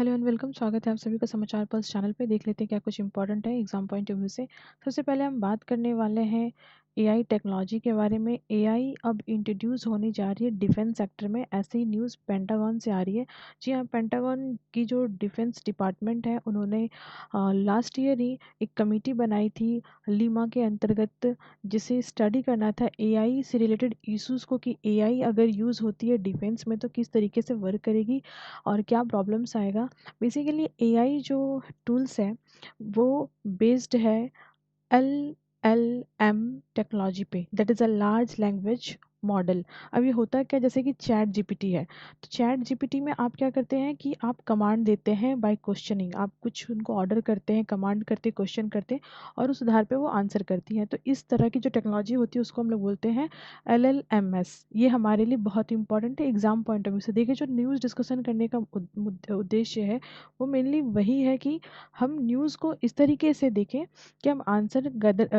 Hello and welcome. स्वागत है आप सभी का समाचार पल्स चैनल पे। देख लेते हैं क्या कुछ इंपॉर्टेंट है एग्जाम पॉइंट ऑफ व्यू से। सबसे पहले हम बात करने वाले हैं एआई टेक्नोलॉजी के बारे में। एआई अब इंट्रोड्यूस होने जा रही है डिफेंस सेक्टर में। ऐसी ही न्यूज़ पेंटागन से आ रही है। जी हाँ, पेंटागन की जो डिफेंस डिपार्टमेंट है उन्होंने लास्ट ईयर ही एक कमेटी बनाई थी लीमा के अंतर्गत, जिसे स्टडी करना था एआई से रिलेटेड इश्यूज़ को, कि एआई अगर यूज़ होती है डिफेंस में तो किस तरीके से वर्क करेगी और क्या प्रॉब्लम्स आएगा। बेसिकली एआई जो टूल्स है वो बेस्ड है एल एल एम टेक्नोलॉजी पे, that is a large language model. अब ये होता क्या, जैसे कि चैट जीपीटी है, तो चैट जीपीटी में आप क्या करते हैं कि आप कमांड देते हैं बाय क्वेश्चनिंग। आप कुछ उनको ऑर्डर करते हैं, कमांड करते, क्वेश्चन करते, और उस आधार पे वो आंसर करती हैं। तो इस तरह की जो टेक्नोलॉजी होती है उसको हम लोग बोलते हैं LLMS। ये हमारे लिए बहुत इंपॉर्टेंट है एग्जाम पॉइंट ऑफ व्यू से। देखिए, जो न्यूज़ डिस्कशन करने का उद्देश्य है वो मेनली वही है कि हम न्यूज़ को इस तरीके से देखें कि हम आंसर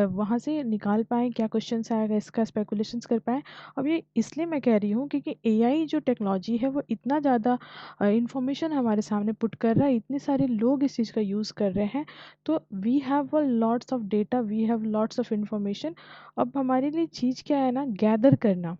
वहाँ से निकाल पाएँ, क्या क्वेश्चंस आएगा इसका स्पेकुलेशंस कर पाएँ। अब ये इसलिए मैं कह रही हूँ क्योंकि एआई जो टेक्नोलॉजी है वो इतना ज़्यादा इंफॉर्मेशन हमारे सामने पुट कर रहा है, इतने सारे लोग इस चीज़ का यूज़ कर रहे हैं, तो we have a lots of data, we have lots of information. अब हमारे लिए चीज़ क्या है ना, गैदर करना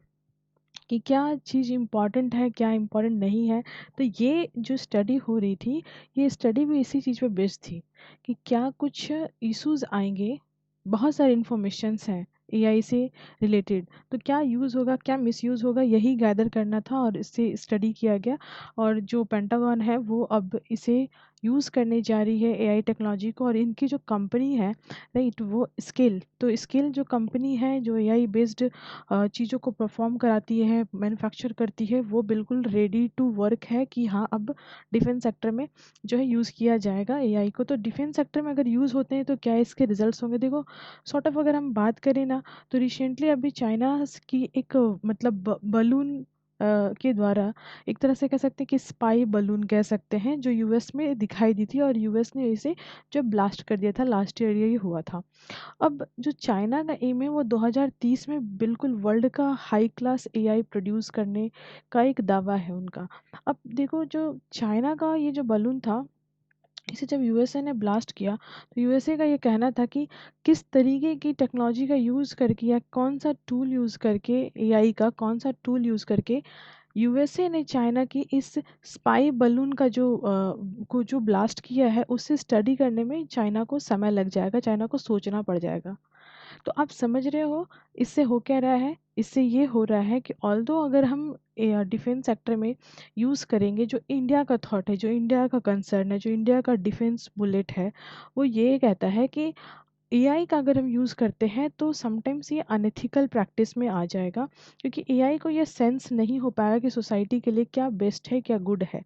कि क्या चीज़ इम्पॉर्टेंट है, क्या इम्पॉर्टेंट नहीं है। तो ये जो स्टडी हो रही थी, ये स्टडी भी इसी चीज़ पे बेस्ड थी कि क्या कुछ इश्यूज आएंगे। बहुत सारे इन्फॉर्मेशंस हैं एआई से रिलेटेड, तो क्या यूज़ होगा, क्या मिसयूज़ होगा, यही गैदर करना था और इससे स्टडी किया गया। और जो पेंटागन है वो अब इसे यूज़ करने जा रही है एआई टेक्नोलॉजी को। और इनकी जो कंपनी है, राइट, वो स्किल, तो स्किल जो कंपनी है जो एआई बेस्ड चीज़ों को परफॉर्म कराती है, मैन्युफैक्चर करती है, वो बिल्कुल रेडी टू वर्क है कि हाँ अब डिफेंस सेक्टर में जो है यूज़ किया जाएगा एआई को। तो डिफेंस सेक्टर में अगर यूज़ होते हैं तो क्या इसके रिजल्ट्स होंगे। देखो, सॉर्ट ऑफ अगर हम बात करें ना, तो रिसेंटली अभी चाइना की एक मतलब बलून के द्वारा, एक तरह से कह सकते हैं कि स्पाई बलून कह सकते हैं, जो यूएस में दिखाई दी थी और यूएस ने इसे जो ब्लास्ट कर दिया था लास्ट ईयर, ये हुआ था। अब जो चाइना का एम है वो 2030 में बिल्कुल वर्ल्ड का हाई क्लास एआई प्रोड्यूस करने का एक दावा है उनका। अब देखो, जो चाइना का ये जो बलून था, इसे जब यूएसए ने ब्लास्ट किया, तो यूएसए का ये कहना था कि किस तरीके की टेक्नोलॉजी का यूज़ करके या कौन सा टूल यूज़ करके, एआई का कौन सा टूल यूज़ करके यूएसए ने चाइना की इस स्पाई बलून का को जो ब्लास्ट किया है, उससे स्टडी करने में चाइना को समय लग जाएगा, चाइना को सोचना पड़ जाएगा। तो आप समझ रहे हो इससे हो क्या रहा है। इससे ये हो रहा है कि ऑल्दो अगर हम डिफेंस सेक्टर में यूज़ करेंगे, जो इंडिया का थॉट है, जो इंडिया का कंसर्न है, जो इंडिया का डिफेंस बुलेट है, वो ये कहता है कि एआई का अगर हम यूज़ करते हैं तो समटाइम्स ये अनएथिकल प्रैक्टिस में आ जाएगा, क्योंकि एआई को ये सेंस नहीं हो पाएगा कि सोसाइटी के लिए क्या बेस्ट है, क्या गुड है,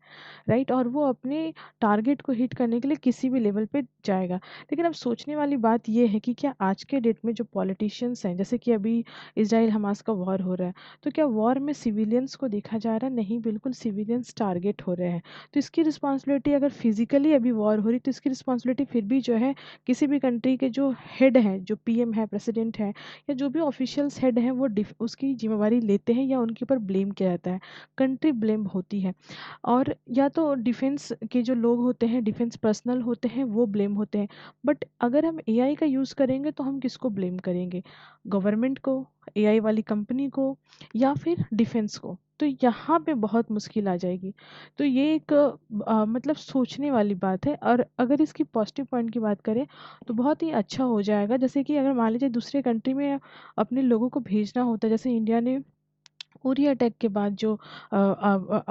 राइट, और वो अपने टारगेट को हिट करने के लिए किसी भी लेवल पे जाएगा। लेकिन अब सोचने वाली बात ये है कि क्या आज के डेट में जो पॉलिटिशियंस हैं, जैसे कि अभी इसराइल हमास का वॉर हो रहा है, तो क्या वॉर में सिविलियंस को देखा जा रहा है? नहीं, बिल्कुल सिविलियंस टारगेट हो रहे हैं। तो इसकी रिस्पॉन्सिबिलिटी, अगर फिजिकली अभी वॉर हो रही, तो इसकी रिस्पॉन्सिबिलिटी फिर भी जो है किसी भी कंट्री के जो हेड हैं, जो पीएम है, प्रेसिडेंट है, या जो भी ऑफिशियल्स हेड हैं, वो उसकी जिम्मेवारी लेते हैं या उनके ऊपर ब्लेम किया जाता है, कंट्री ब्लेम होती है। और या तो डिफेंस के जो लोग होते हैं, डिफेंस पर्सनल होते हैं, वो ब्लेम होते हैं। बट अगर हम एआई का यूज़ करेंगे तो हम किसको ब्लेम करेंगे? गवर्नमेंट को, एआई वाली कंपनी को, या फिर डिफेंस को? तो यहाँ पे बहुत मुश्किल आ जाएगी। तो ये एक मतलब सोचने वाली बात है। और अगर इसकी पॉजिटिव पॉइंट की बात करें तो बहुत ही अच्छा हो जाएगा। जैसे कि अगर मान लीजिए दूसरे कंट्री में अपने लोगों को भेजना होता है, जैसे इंडिया ने उरी अटैक के बाद जो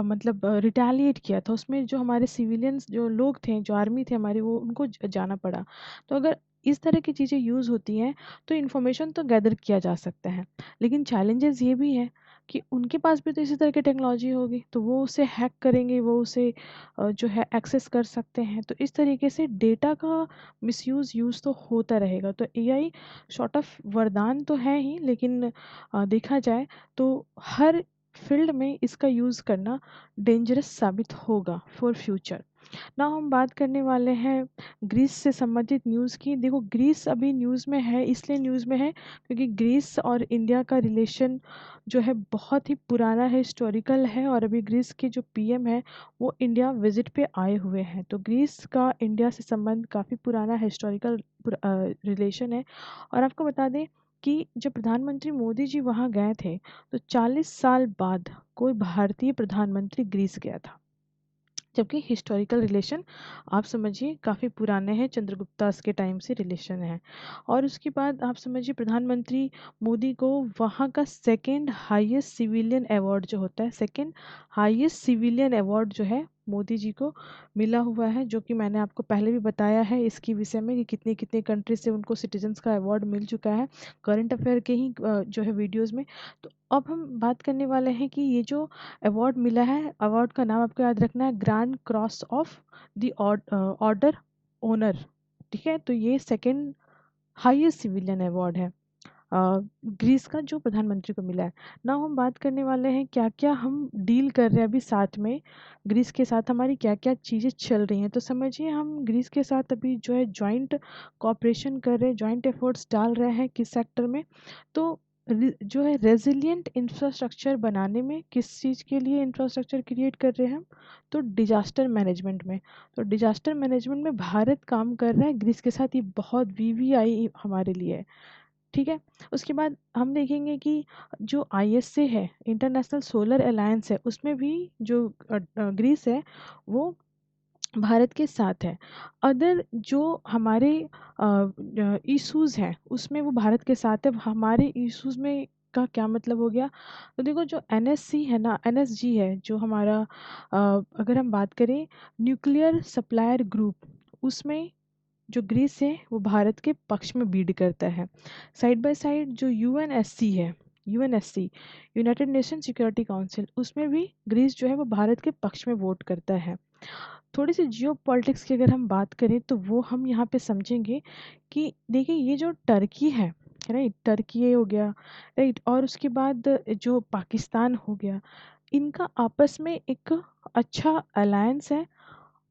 मतलब रिटेलिएट किया था, उसमें जो हमारे सिविलियंस जो लोग थे, जो आर्मी थे हमारी, वो उनको जाना पड़ा। तो अगर इस तरह की चीज़ें यूज़ होती हैं तो इन्फॉर्मेशन तो गैदर किया जा सकता है, लेकिन चैलेंजेस ये भी है कि उनके पास भी तो इसी तरह की टेक्नोलॉजी होगी, तो वो उसे हैक करेंगे, वो उसे जो है एक्सेस कर सकते हैं। तो इस तरीके से डेटा का मिसयूज़ यूज़ तो होता रहेगा। तो एआई शॉर्ट ऑफ वरदान तो है ही, लेकिन देखा जाए तो हर फील्ड में इसका यूज़ करना डेंजरस साबित होगा फॉर फ्यूचर। ना हम बात करने वाले हैं ग्रीस से संबंधित न्यूज़ की। देखो, ग्रीस अभी न्यूज़ में है, इसलिए न्यूज़ में है क्योंकि ग्रीस और इंडिया का रिलेशन जो है बहुत ही पुराना है, हिस्टोरिकल है, और अभी ग्रीस के जो पीएम है वो इंडिया विजिट पे आए हुए हैं। तो ग्रीस का इंडिया से संबंध काफ़ी पुराना हिस्टोरिकल रिलेशन है। और आपको बता दें कि जब प्रधानमंत्री मोदी जी वहाँ गए थे तो 40 साल बाद कोई भारतीय प्रधानमंत्री ग्रीस गया था, जबकि हिस्टोरिकल रिलेशन आप समझिए काफ़ी पुराने हैं, चंद्रगुप्ता के टाइम से रिलेशन है। और उसके बाद आप समझिए प्रधानमंत्री मोदी को वहाँ का सेकंड हाईएस्ट सिविलियन अवार्ड जो होता है, सेकंड हाईएस्ट सिविलियन अवार्ड जो है मोदी जी को मिला हुआ है, जो कि मैंने आपको पहले भी बताया है इसके विषय में कि कितने कितने कंट्री से उनको सिटीजन्स का अवार्ड मिल चुका है करंट अफेयर के ही जो है वीडियोज़ में। तो अब हम बात करने वाले हैं कि ये जो अवार्ड मिला है, अवार्ड का नाम आपको याद रखना है, grand cross of the order honour. ठीक है, तो ये सेकंड हाईएस्ट सिविलियन अवार्ड है ग्रीस का जो प्रधानमंत्री को मिला है। ना हम बात करने वाले हैं क्या क्या हम डील कर रहे हैं अभी साथ में, ग्रीस के साथ हमारी क्या क्या चीज़ें चल रही हैं। तो समझिए हम ग्रीस के साथ अभी जो है जॉइंट कॉपरेशन कर रहे हैं, जॉइंट एफर्ट्स डाल रहे हैं किस सेक्टर में, तो जो है रेजिलिएंट इंफ्रास्ट्रक्चर बनाने में। किस चीज़ के लिए इंफ्रास्ट्रक्चर क्रिएट कर रहे हैं हम, तो डिजास्टर मैनेजमेंट में। तो डिजास्टर मैनेजमेंट में भारत काम कर रहा है ग्रीस के साथ, ये बहुत वीवीआई हमारे लिए है। ठीक है, उसके बाद हम देखेंगे कि जो आईएसए है, इंटरनेशनल सोलर अलायंस है, उसमें भी जो ग्रीस है वो भारत के साथ है। अदर जो हमारे इश्यूज हैं उसमें वो भारत के साथ है। हमारे इश्यूज में का क्या मतलब हो गया, तो देखो जो एनएससी है ना, एनएसजी है जो हमारा अगर हम बात करें न्यूक्लियर सप्लायर ग्रुप, उसमें जो ग्रीस है वो भारत के पक्ष में बीड करता है। साइड बाय साइड जो यूएनएससी है, UNSC United nation security council, उसमें भी ग्रीस जो है वो भारत के पक्ष में वोट करता है। थोड़ी सी जियो पॉलिटिक्स की अगर हम बात करें तो वो हम यहाँ पे समझेंगे कि देखिए ये जो टर्की है, राइट, टर्की ये हो गया, राइट, और उसके बाद जो पाकिस्तान हो गया, इनका आपस में एक अच्छा अलायंस है।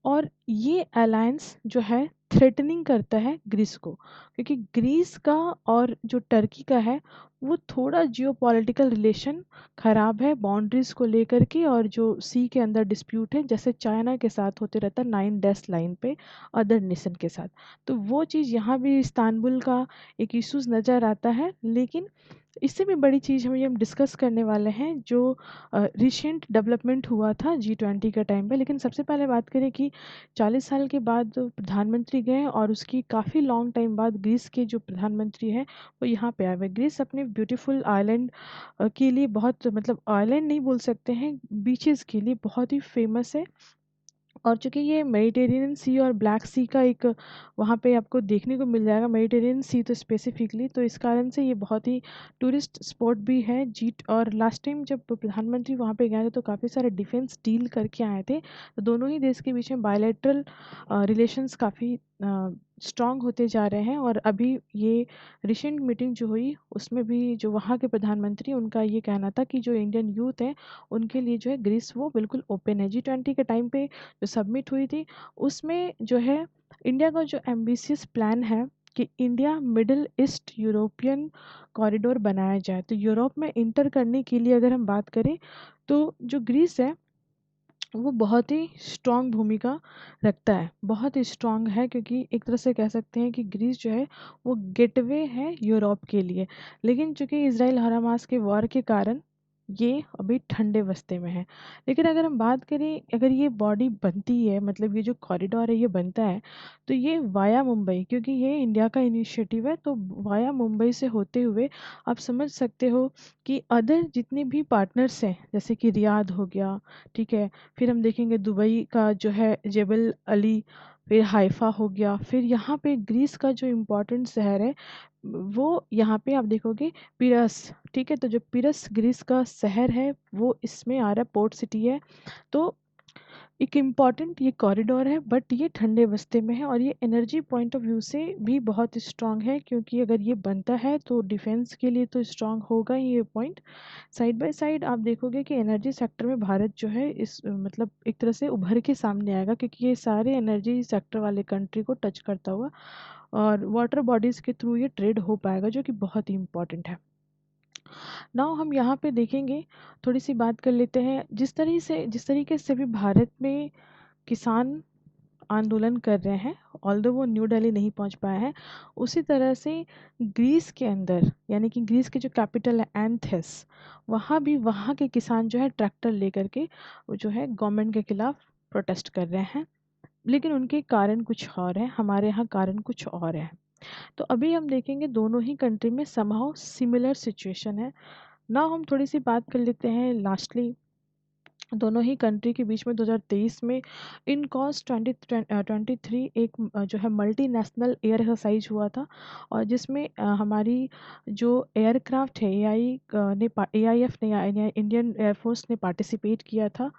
और ये अलायंस जो है थ्रेटनिंग करता है ग्रीस को, क्योंकि ग्रीस का और जो टर्की का है वो थोड़ा जियोपॉलिटिकल रिलेशन खराब है बाउंड्रीज को लेकर के, और जो सी के अंदर डिस्प्यूट है जैसे चाइना के साथ होते रहता है 9 लाइन पे अदर नेशन के साथ। तो वो चीज़ यहाँ भी इस्तांबुल का एक इश्यूज नज़र आता है। लेकिन इससे भी बड़ी चीज़ हम डिस्कस करने वाले हैं जो रिसेंट डेवलपमेंट हुआ था G20 के टाइम पे। लेकिन सबसे पहले बात करें कि 40 साल के बाद प्रधानमंत्री गए और उसकी काफ़ी लॉन्ग टाइम बाद ग्रीस के जो प्रधानमंत्री हैं वो यहाँ पे आए हुए। ग्रीस अपने ब्यूटीफुल आइलैंड के लिए बहुत, मतलब आइलैंड नहीं बोल सकते हैं, बीचेस के लिए बहुत ही फेमस है। और चूंकि ये मेडिटेरेनियन सी और ब्लैक सी का एक वहाँ पे आपको देखने को मिल जाएगा, मेडिटेरेनियन सी तो स्पेसिफिकली, तो इस कारण से ये बहुत ही टूरिस्ट स्पॉट भी है जीट। और लास्ट टाइम जब प्रधानमंत्री वहाँ पे गए थे तो काफ़ी सारे डिफेंस डील करके आए थे, तो दोनों ही देश के बीच में बायलैटरल रिलेशंस काफ़ी स्ट्रांग होते जा रहे हैं। और अभी ये रिसेंट मीटिंग जो हुई उसमें भी जो वहाँ के प्रधानमंत्री, उनका ये कहना था कि जो इंडियन यूथ है उनके लिए जो है ग्रीस वो बिल्कुल ओपन है। G20 के टाइम पे जो सबमिट हुई थी उसमें जो है इंडिया का जो एम्बिशियस प्लान है कि India middle east European corridor बनाया जाए। तो यूरोप में इंटर करने के लिए अगर हम बात करें तो जो ग्रीस है वो बहुत ही स्ट्रांग भूमिका रखता है, बहुत ही स्ट्रांग है, क्योंकि एक तरह से कह सकते हैं कि ग्रीस जो है वो गेटवे है यूरोप के लिए। लेकिन चूंकि इसराइल और हमास के वॉर के कारण ये अभी ठंडे बस्ते में है। लेकिन अगर हम बात करें, अगर ये बॉडी बनती है, मतलब ये जो कॉरिडोर है ये बनता है, तो ये वाया मुंबई, क्योंकि ये इंडिया का इनिशिएटिव है, तो वाया मुंबई से होते हुए आप समझ सकते हो कि अदर जितने भी पार्टनर्स हैं जैसे कि रियाद हो गया, ठीक है, फिर हम देखेंगे दुबई का जो है जेबल अली, फिर हाइफा हो गया, फिर यहाँ पे ग्रीस का जो इम्पोर्टेंट शहर है वो यहाँ पे आप देखोगे पिरस। ठीक है, तो जो पिरस ग्रीस का शहर है वो इसमें आ रहा है, पोर्ट सिटी है। तो एक इम्पॉर्टेंट ये कॉरिडोर है, बट ये ठंडे बस्ते में है और ये एनर्जी पॉइंट ऑफ व्यू से भी बहुत स्ट्रांग है, क्योंकि अगर ये बनता है तो डिफेंस के लिए तो स्ट्रांग होगा ही ये पॉइंट। साइड बाय साइड आप देखोगे कि एनर्जी सेक्टर में भारत जो है इस मतलब एक तरह से उभर के सामने आएगा, क्योंकि ये सारे एनर्जी सेक्टर वाले कंट्री को टच करता हुआ और वाटर बॉडीज़ के थ्रू ये ट्रेड हो पाएगा, जो कि बहुत ही इम्पॉर्टेंट है। नाउ हम यहाँ पे देखेंगे, थोड़ी सी बात कर लेते हैं, जिस तरीके से भी भारत में किसान आंदोलन कर रहे हैं, ऑल्दो वो न्यू दिल्ली नहीं पहुंच पाया है, उसी तरह से ग्रीस के अंदर, यानी कि ग्रीस की जो कैपिटल है एंथेस, वहाँ भी वहाँ के किसान जो है ट्रैक्टर लेकर के वो जो है गवर्नमेंट के खिलाफ प्रोटेस्ट कर रहे हैं, लेकिन उनके कारण कुछ और है, हमारे यहाँ कारण कुछ और है। तो अभी हम देखेंगे दोनों ही कंट्री में समहाउ सिमिलर सिचुएशन है। ना हम थोड़ी सी बात कर लेते हैं लास्टली दोनों ही कंट्री के बीच में 2023 में इन कॉस 2023 एक जो है मल्टीनेशनल एयर एक्सरसाइज हुआ था, और जिसमें हमारी जो एयरक्राफ्ट है एआईएफ ने इंडियन एयरफोर्स ने पार्टिसिपेट किया था,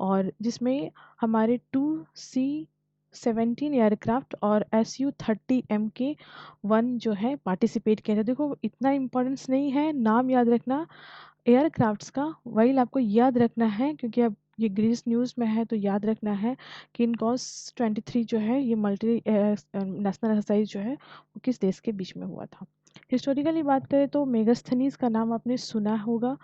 और जिसमें हमारे 2C-17 एयरक्राफ्ट और SU-30 MK-1 जो है पार्टिसिपेट किया था। देखो इतना इम्पोर्टेंस नहीं है नाम याद रखना एयरक्राफ्ट्स का, वाइल आपको याद रखना है क्योंकि अब ये ग्रीस न्यूज़ में है तो याद रखना है कि इनकॉस 23 जो है ये मल्टी नेशनल एक्सरसाइज जो है वो किस देश के बीच में हुआ था। हिस्टोरिकली बात करें तो मेगास्थनीज का नाम आपने सुना होगा।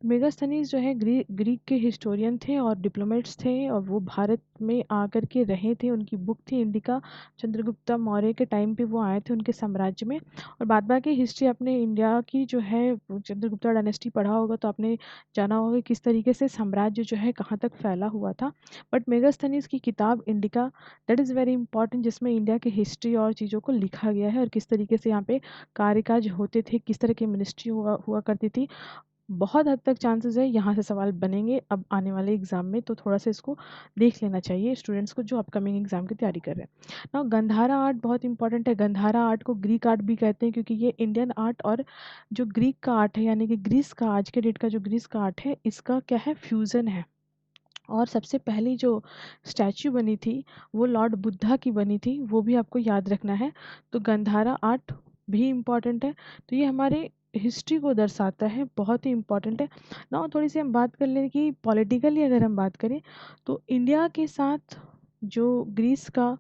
मेगास्थनीज जो है ग्रीक के हिस्टोरियन थे और डिप्लोमेट्स थे, और वो भारत में आकर के रहे थे। उनकी बुक थी इंडिका, चंद्रगुप्ता मौर्य के टाइम पे वो आए थे उनके साम्राज्य में। और बाद बाकी हिस्ट्री अपने इंडिया की जो है चंद्रगुप्ता डायनेस्टी पढ़ा होगा तो आपने जाना होगा कि किस तरीके से साम्राज्य जो है कहाँ तक फैला हुआ था। बट मेगास्थनीज की किताब indica, that is very important, जिसमें इंडिया की हिस्ट्री और चीज़ों को लिखा गया है और किस तरीके से यहाँ पे कार्यकाज होते थे, किस तरह की मिनिस्ट्री हुआ करती थी। बहुत हद तक चांसेस है यहाँ से सवाल बनेंगे अब आने वाले एग्जाम में, तो थोड़ा सा इसको देख लेना चाहिए स्टूडेंट्स को जो अपकमिंग एग्जाम की तैयारी कर रहे हैं ना। गंधारा आर्ट बहुत इंपॉर्टेंट है। गंधारा आर्ट को ग्रीक आर्ट भी कहते हैं, क्योंकि ये इंडियन आर्ट और जो ग्रीक का आर्ट है, यानी कि ग्रीस का आज के डेट का जो ग्रीस का आर्ट है, इसका क्या है, फ्यूज़न है। और सबसे पहली जो स्टैच्यू बनी थी वो लॉर्ड बुद्धा की बनी थी, वो भी आपको याद रखना है। तो गंधारा आर्ट भी इम्पॉर्टेंट है, तो ये हमारे हिस्ट्री को दर्शाता है, बहुत ही इम्पॉर्टेंट है ना। थोड़ी सी हम बात कर लें कि पॉलिटिकली अगर हम बात करें तो इंडिया के साथ जो ग्रीस का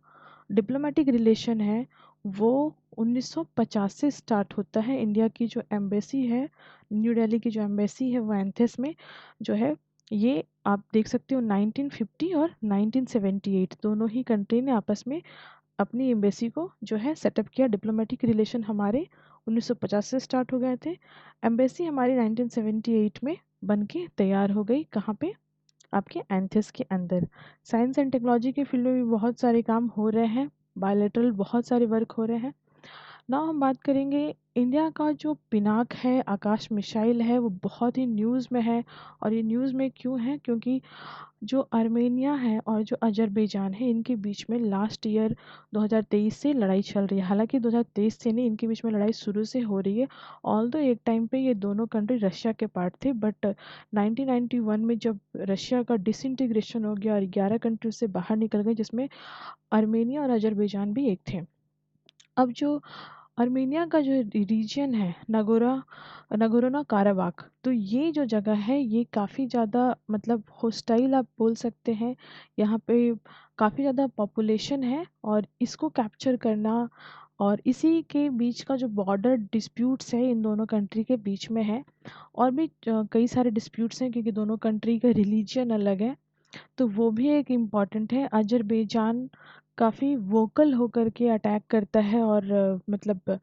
डिप्लोमेटिक रिलेशन है वो 1950 से स्टार्ट होता है। इंडिया की जो एम्बेसी है, न्यू दिल्ली की जो एम्बेसी है वो एंथेस में जो है, ये आप देख सकते हो 1950 और 1978 दोनों ही कंट्री ने आपस में अपनी एम्बेसी को जो है सेटअप किया। डिप्लोमेटिक रिलेशन हमारे 1950 से स्टार्ट हो गए थे, एम्बेसी हमारी 1978 में बन के तैयार हो गई। कहाँ पे, आपके एंथेस के अंदर। साइंस एंड टेक्नोलॉजी के फील्ड में भी बहुत सारे काम हो रहे हैं, बायलेटरल बहुत सारे वर्क हो रहे हैं ना। हम बात करेंगे इंडिया का जो पिनाक है, आकाश मिसाइल है, वो बहुत ही न्यूज़ में है। और ये न्यूज़ में क्यों है, क्योंकि जो आर्मेनिया है और जो अजरबैजान है, इनके बीच में लास्ट ईयर 2023 से लड़ाई चल रही है। हालांकि 2023 से नहीं, इनके बीच में लड़ाई शुरू से हो रही है। ऑल्दो एक टाइम पे ये दोनों कंट्री रशिया के पार्ट थे, बट 1991 में जब रशिया का डिसइंटीग्रेशन हो गया और 11 कंट्री से बाहर निकल गए, जिसमें आर्मेनिया और अजरबैजान भी एक थे। अब जो आर्मेनिया का जो रीजन है, नगोरोना काराबाख, तो ये जो जगह है ये काफ़ी ज़्यादा मतलब होस्टाइल आप बोल सकते हैं। यहाँ पे काफ़ी ज़्यादा पॉपुलेशन है और इसको कैप्चर करना, और इसी के बीच का जो बॉर्डर डिस्प्यूट्स है इन दोनों कंट्री के बीच में है। और भी कई सारे डिस्प्यूट्स हैं, क्योंकि दोनों कंट्री का रिलीजन अलग है, तो वो भी एक इम्पॉर्टेंट है। अजरबैजान काफ़ी वोकल होकर के अटैक करता है और मतलब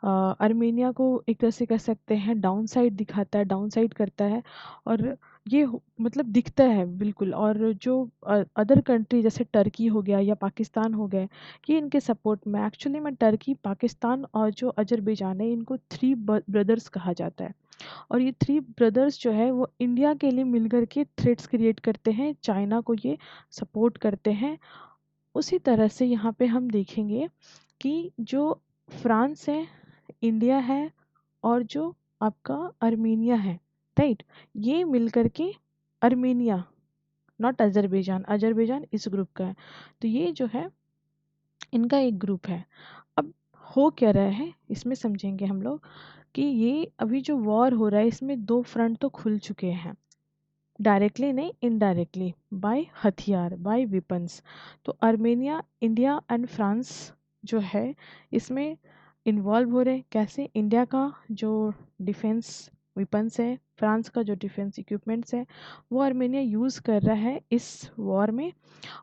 आर्मेनिया को एक तरह से कह सकते हैं डाउन साइड दिखाता है, डाउन साइड करता है। और ये मतलब दिखता है बिल्कुल। और जो अदर कंट्री जैसे टर्की हो गया या पाकिस्तान हो गए, ये इनके सपोर्ट में, एक्चुअली में टर्की, पाकिस्तान और जो अजरबैजान है, इनको थ्री ब्रदर्स कहा जाता है। और ये थ्री ब्रदर्स जो है वो इंडिया के लिए मिलकर के थ्रेट्स क्रिएट करते हैं, चाइना को ये सपोर्ट करते हैं। उसी तरह से यहाँ पे हम देखेंगे कि जो फ्रांस है, इंडिया है, और जो आपका अर्मीनिया है, राइट, ये मिलकर के अर्मीनिया नॉट अजरबैजान, अजरबैजान इस ग्रुप का है। तो ये जो है इनका एक ग्रुप है। अब हो क्या रहा है इसमें समझेंगे हम लोग कि ये अभी जो वॉर हो रहा है इसमें दो फ्रंट तो खुल चुके हैं, डायरेक्टली नहीं इनडायरेक्टली, बाय हथियार, बाय वेपन्स। तो आर्मेनिया, इंडिया एंड फ्रांस जो है इसमें इन्वॉल्व हो रहे हैं। कैसे? इंडिया का जो डिफेंस वेपन्स है, फ्रांस का जो डिफेंस इक्विपमेंट्स है, वो आर्मेनिया यूज़ कर रहा है इस वॉर में।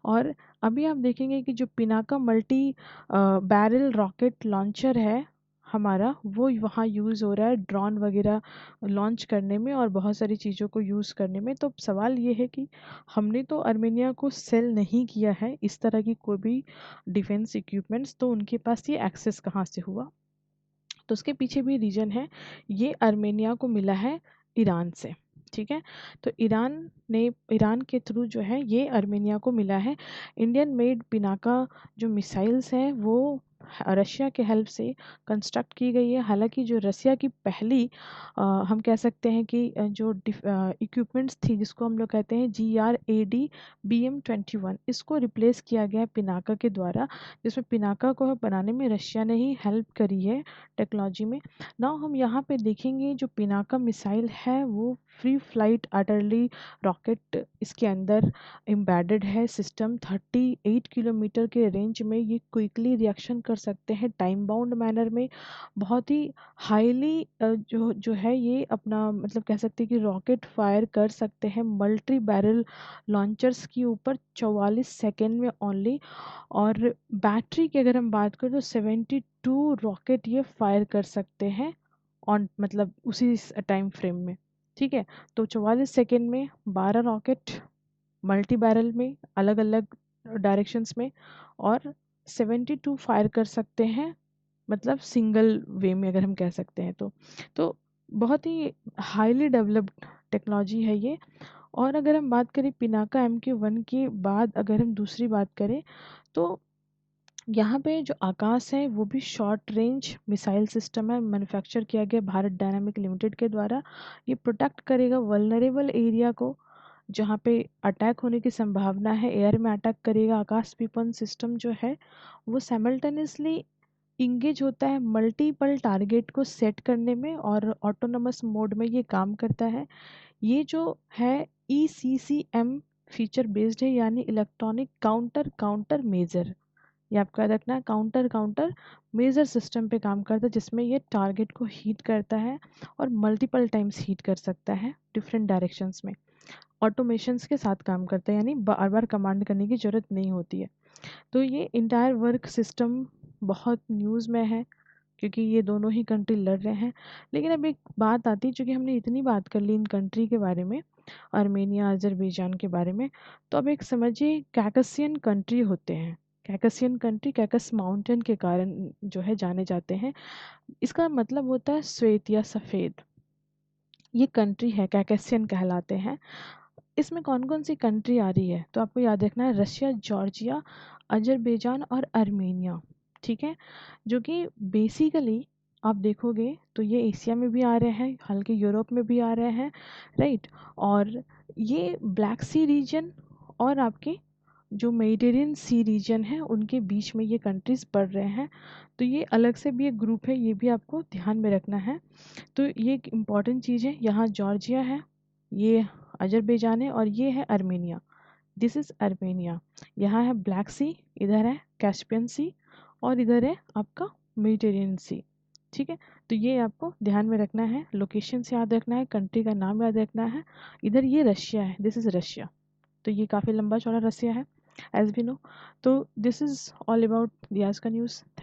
और अभी आप देखेंगे कि जो Pinaka multi barrel rocket launcher है हमारा, वो वहाँ यूज़ हो रहा है ड्रोन वगैरह लॉन्च करने में और बहुत सारी चीज़ों को यूज़ करने में। तो सवाल ये है कि हमने तो आर्मेनिया को सेल नहीं किया है इस तरह की कोई भी डिफेंस इक्विपमेंट्स, तो उनके पास ये एक्सेस कहाँ से हुआ? तो उसके पीछे भी रीजन है, ये आर्मेनिया को मिला है ईरान से। ठीक है, तो ईरान के थ्रू जो है ये आर्मेनिया को मिला है। इंडियन मेड पिनाका जो मिसाइल्स हैं वो रशिया के हेल्प से कंस्ट्रक्ट की गई है। हालांकि जो रशिया की पहली हम कह सकते हैं कि जो इक्विपमेंट्स थी जिसको हम लोग कहते हैं GRAD BM-21, इसको रिप्लेस किया गया है पिनाका के द्वारा, जिसमें पिनाका को बनाने में रशिया ने ही हेल्प करी है टेक्नोलॉजी में। नाउ हम यहाँ पे देखेंगे जो पिनाका मिसाइल है वो फ्री फ्लाइट आर्टिलरी रॉकेट इसके अंदर एम्बेडेड है। सिस्टम 38 किलोमीटर के रेंज में ये क्विकली रिएक्शन कर सकते हैं टाइम बाउंड मैनर में। बहुत ही हाईली जो जो है ये अपना मतलब कह सकते हैं कि रॉकेट फायर कर सकते हैं मल्टी बैरल लॉन्चर्स के ऊपर 44 सेकेंड में ओनली। और बैटरी की अगर हम बात करें तो 72 रॉकेट ये फायर कर सकते हैं ऑन मतलब उसी टाइम फ्रेम में। ठीक है, तो 44 सेकेंड में 12 रॉकेट मल्टी बैरल में अलग अलग डायरेक्शंस में, और 72 फायर कर सकते हैं मतलब सिंगल वे में अगर हम कह सकते हैं तो बहुत ही हाईली डेवलप्ड टेक्नोलॉजी है ये। और अगर हम बात करें पिनाका MQ-1 के बाद अगर हम दूसरी बात करें तो यहाँ पे जो आकाश है वो भी शॉर्ट रेंज मिसाइल सिस्टम है, मैन्युफैक्चर किया गया भारत डायनामिक लिमिटेड के द्वारा। ये प्रोटेक्ट करेगा वल्नरेबल एरिया को जहाँ पे अटैक होने की संभावना है, एयर में अटैक करेगा। आकाश विपन सिस्टम जो है वो साइमल्टेनियसली इंगेज होता है मल्टीपल टारगेट को सेट करने में और ऑटोनमस मोड में ये काम करता है। ये जो है ECCM फीचर बेस्ड है, यानी इलेक्ट्रॉनिक काउंटर काउंटर मेजर। ये आपको याद रखना है, काउंटर काउंटर मेजर सिस्टम पे काम करता है जिसमें ये टारगेट को हीट करता है और मल्टीपल टाइम्स हीट कर सकता है डिफरेंट डायरेक्शंस में। ऑटोमेशंस के साथ काम करता है, यानी बार बार कमांड करने की ज़रूरत नहीं होती है। तो ये इंटायर वर्क सिस्टम बहुत न्यूज़ में है क्योंकि ये दोनों ही कंट्री लड़ रहे हैं। लेकिन अब एक बात आती है, चूँकि हमने इतनी बात कर ली इन कंट्री के बारे में, आर्मेनिया अजरबैजान के बारे में, तो अब एक समझिए कैकसियन कंट्री होते हैं। कैकसियन कंट्री कैकस माउंटेन के कारण जो है जाने जाते हैं। इसका मतलब होता है श्वेत या सफ़ेद। ये कंट्री है कैकेशियन कहलाते हैं। इसमें कौन कौन सी कंट्री आ रही है तो आपको याद रखना है, रशिया, जॉर्जिया, अजरबैजान और आर्मेनिया। ठीक है, जो कि बेसिकली आप देखोगे तो ये एशिया में भी आ रहे हैं, हल्के यूरोप में भी आ रहे हैं, राइट। और ये ब्लैक सी रीजन और आपके जो मेडिटेरेनियन सी रीजन है उनके बीच में ये कंट्रीज पड़ रहे हैं। तो ये अलग से भी एक ग्रुप है, ये भी आपको ध्यान में रखना है। तो ये एक इम्पॉर्टेंट चीज़ है। यहाँ जॉर्जिया है, ये अजरबैजान है और ये है आर्मेनिया। This is Armenia. यहाँ है ब्लैक सी, इधर है कैस्पियन सी और इधर है आपका मेडिटेरेनियन सी। ठीक है, तो ये आपको ध्यान में रखना है, लोकेशन से याद रखना है, कंट्री का नाम याद रखना है। इधर ये रशिया है, दिस इज़ रशिया। तो ये काफ़ी लंबा चौड़ा रसिया है एज वी नो। तो this is all about the आज का न्यूज़।